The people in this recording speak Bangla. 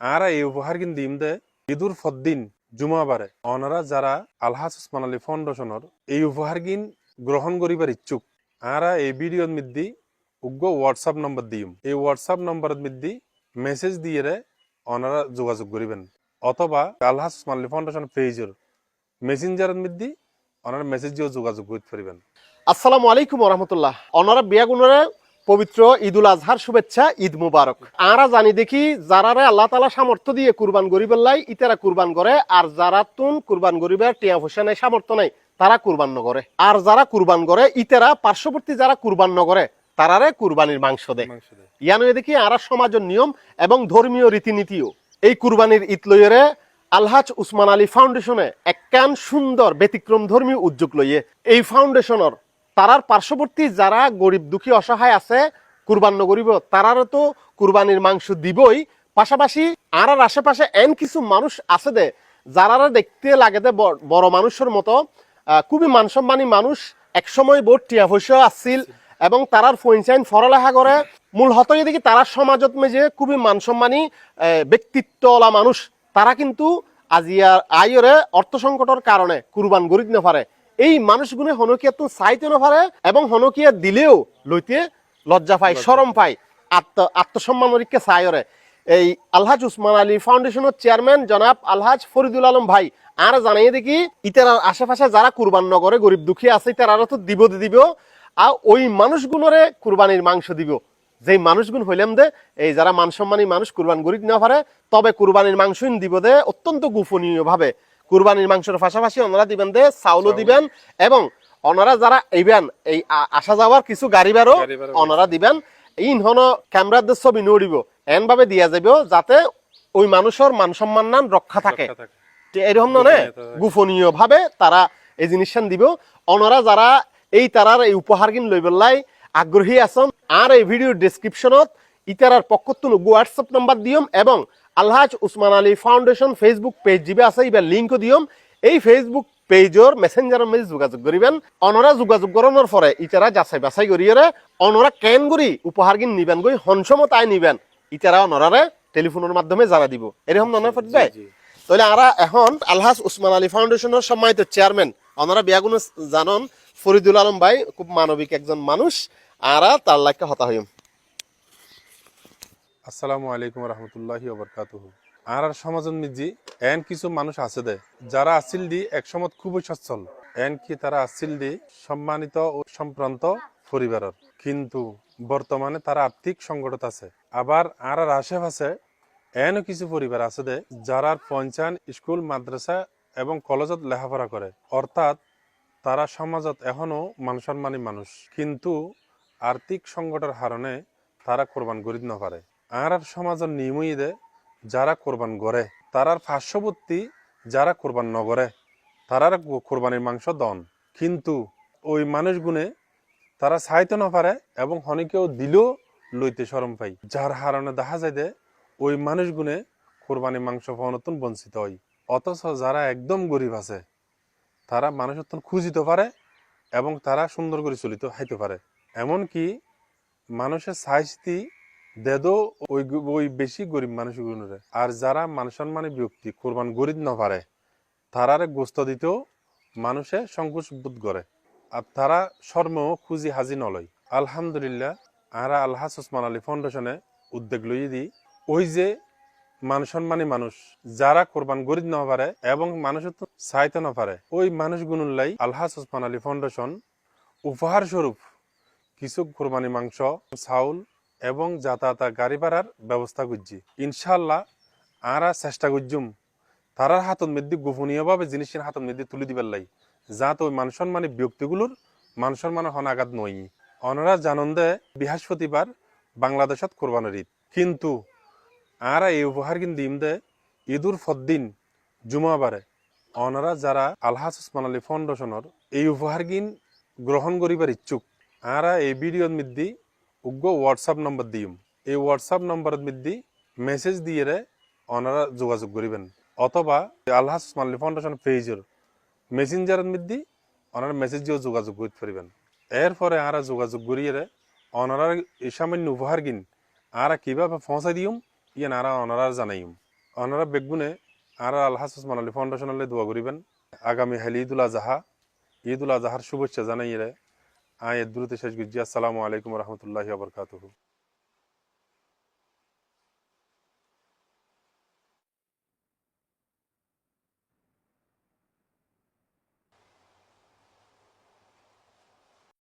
আরা এই উপহার কিন্তু দিমদে ঈদুর ফদ্দিন জুমাবারে অনারা যারা আলহাজ উসমান আলী ফাউন্ডেশনের এই উপহার গিন গ্রহণ করিবার ইচ্ছুক আরা এই ভিডিওর মধ্যে উগ্র হোয়াটসঅ্যাপ নম্বর দিম এই হোয়াটসঅ্যাপ নম্বরের মধ্যে মেসেজ দিয়ে অনারা যোগাযোগ করিবেন অথবা আলহাজ উসমান আলী ফাউন্ডেশন পেজের মেসেঞ্জারের মধ্যে ওনারা মেসেজ দিয়ে যোগাযোগ করতে পারবেন। আসসালামু আলাইকুম রহমতুল্লাহ। অনারা বিয়াগুনরে পবিত্র ঈদুল আজহার শুভেচ্ছা, ঈদ মুবারক। আরা জানি দেখি যারারে আল্লাহ তাআলা সামর্থ্য দিয়ে কুরবান গরিবেল্লাই ইতারা কুরবান করে, আর যারা তুন কুরবান গরিবের টিয়া পয়সা নাই, সামর্থ্য নাই, তারা কুরবান নগরে। আর যারা কুরবান করে ইতারা পার্শ্ববর্তী যারা কুরবান নগরে তারারে কুরবানির মাংস দেয়। ইয়ানো দেখি আরা সমাজের নিয়ম এবং ধর্মীয় রীতিনীতিও এই কুরবানির ঈদ লইয়ে আলহাজ উসমান আলী ফাউন্ডেশনে একখান সুন্দর ব্যতিক্রম ধর্মীয় উদ্যোগ লইয়ে এই ফাউন্ডেশনের তারার পার্শ্ববর্তী যারা গরিব দুঃখী অসহায় আছে কুরবান নগরিব তারারও তো কুরবানির মাংস দিবই, পাশাপাশি আর আশেপাশে এন কিছু মানুষ আছে দে যারা দেখতে লাগে দে বড় মানুষের মতো, খুবই মানসম্মানী মানুষ, একসময় বোর্ড টিয়া পয়সা আসছিল এবং তারার ফইনসাইন ফরলেখা করে মূল হতই দেখি তারা সমাজত মেজে খুবই মানসম্মানী ব্যক্তিত্বওয়ালা মানুষ। তারা কিন্তু আজিয়া আইরে অর্থ সংকটের কারণে কুরবান গরিব না পারে। এই মানুষগুলো হনকিয়া তো চাইতে না পারে এবং হনকিয়া দিলেও লইতে লজ্জা পায়, শরম পায়, আত্মসম্মান রীক্ষা চাইরে। এই আলহাজ উসমান আলী ফাউন্ডেশনের চেয়ারম্যান জনাব আলহাজ ফরিদুল আলম ভাই আর জানাই দেখি ইতার আশেপাশে যারা কুরবান নগরে গরিব দুঃখী আছে তারা তো দিব আর ওই মানুষগুলোরে কুরবানির মাংস দিব। যেই মানুষগুলো হইলাম দে এই যারা মানসম্মানী মানুষ কুরবান গরিব না পারে, তবে কুরবানির মাংস দিব দে অত্যন্ত গোপনীয় ভাবে। কুরবানির মাংসের পাশাপাশি ওনারা দিবেন দে চাউলও দিবেন এবং ওনারা যারা এইবেন এই আসা যাওয়ার কিছু গাড়ি বারও ওনারা দিবেন। ইনহন ক্যামেরাদের ছবি নড়িব এন ভাবে দিয়া যাবে যাতে ওই মানুষের মান সম্মান নান রক্ষা থাকে। এরকম নয় গোপনীয় ভাবে তারা এই জিনিসটা দিব। ওনারা যারা এই তারার এই উপহার কিন লই বেলাই আগ্রহী আছেন আর এই ভিডিও ডেসক্রিপশনত ইতারার পক্ষতুন হোয়াটসঅ্যাপ নাম্বার দিয়ম এবং Alhaj Usman Ali foundation Facebook page জিবে আছে ইবার লিঙ্কও দিয়ম। এই ফেসবুক পেজর মেসেঞ্জারের মধ্যে যোগাযোগ করিবেন। অনরা যোগাযোগ করানোর পরে ইতারা যাচাই বাছাই করিয়ে অনরা কেন করি উপহার কিন নিবেন গই হনসমতায় নিবেন ইতারা অনরারে টেলিফোনের মাধ্যমে জানা দিব। এরকম নন ফটবে তাহলে আরা এখন আলহাজ উসমান আলী ফাউন্ডেশনের সম্মানিত চেয়ারম্যান অনরা বিয়াগুন জানন ফরিদুল আলম ভাই খুব মানবিক একজন মানুষ, আরা তার লাইকা হতা হইম। আসসালামু আলাইকুম রহমতুল্লাহি ওয়া বারাকাতুহু। আর সমাজের মধ্যে এন কিছু মানুষ আছে দে যারা আসিল দি একসময় খুবই সচ্ছল, এন কি তারা আসিল দি সম্মানিত ও সম্প্রান্ত পরিবারের, কিন্তু বর্তমানে তারা আর্থিক সংকটত আছে। আবার আর আশেপাশে এনও কিছু পরিবার আছে দে যারা পঞ্চায়েত স্কুল মাদ্রাসা এবং কলেজত লেখাপড়া করে, অর্থাৎ তারা সমাজত এখনো মানসম্মানী মানুষ, কিন্তু আর্থিক সংকটের কারণে তারা কোরবান গরিব না পারে। আর সমাজের নিয়মই দে যারা কোরবান করে তারার পার্শ্ববর্তী যারা কোরবান নগরে তারার কোরবানির মাংস দন, কিন্তু ওই মানুষগুনে তারা চাইতে না পারে এবং হনিকেও দিলেও লইতে শরম পাই, যার কারণে দেখা যায় দে ওই মানুষগুনে কোরবানির মাংস পাওয়ানোর বঞ্চিত হয়। অথচ যারা একদম গরিব আছে তারা মানুষের খুঁজিতে পারে এবং তারা সুন্দর করে চলিত হাইতে পারে। এমনকি মানুষের সাইজটি দেদো ওই বেশি গরিব মানুষগুলোরে। আর যারা মানসম্মানী ব্যক্তি কোরবান গরিব না পারে তারারে গোস্ত দিতেও মানুষে সংকোচ বোধ করে, আর তারা শর্ম খুঁজি হাজি নলয়। আলহামদুলিল্লাহ আরা আলহাজ উসমান আলী ফাউন্ডেশনে উদ্যোগ লইয়ে দিই ওই যে মানসম্মানী মানুষ যারা কোরবান গরিব না পারে এবং মানুষের তো চাইতে না পারে ওই মানুষগুলোর আলহাজ উসমান আলী ফাউন্ডেশন উপহার স্বরূপ কিছু কোরবানি মাংস, চাউল এবং যাতায়াত গাড়ি ভাড়ার ব্যবস্থা করছি। ইনশাল্লাহ আরা চেষ্টা করছুম তারার হাতত মধ্যে গোপনীয়ভাবে জিনিসের হাতত মধ্যে তুলে দিবার লাই, যাতে ওই মানসম্মানী ব্যক্তিগুলোর মানসম্মান হনাগাত নই। অনারা জানন দে বৃহস্পতিবার বাংলাদেশত কোরবানের ঈদ, কিন্তু আরা এই উপহার কিন্তু দিম দে ঈদুর ফদ্দিন জুমাবারে অনারা যারা আলহাজ উসমান আলী ফাউন্ডেশনের এই উপহার কিন গ্রহণ করিবার ইচ্ছুক আরা এই ভিডিওর মধ্যে উগ্র হোয়াটসঅ্যাপ নম্বর দিম। এই হোয়াটসঅ্যাপ নম্বরের মধ্যে মেসেজ দিয়ে ওনারা যোগাযোগ করিবেন অথবা আলহাজ উসমান আলী ফাউন্ডেশন পেজের মেসেঞ্জারের মধ্যে ওনারা মেসেজ দিয়েও যোগাযোগ করতে পারবেন। এরপরে আরা যোগাযোগ করিয়ে ওনারা এই সামান্য উপহার কিন আরা কিভাবে পৌঁছাই দিম ইয়ে আরা ওনারা জানাইম। ওনারা বেগুনে আর আলহাস ওসমান আলী ফাউন্ডেশনালে দোয়া করিবেন আগামী হালি ঈদুল আজহার শুভেচ্ছা জানাইয়ে আয় দ্রুত শেষ করছি। আসসালামু আলাইকুম রহমতুল্লাহি ওয়া বারাকাতুহু।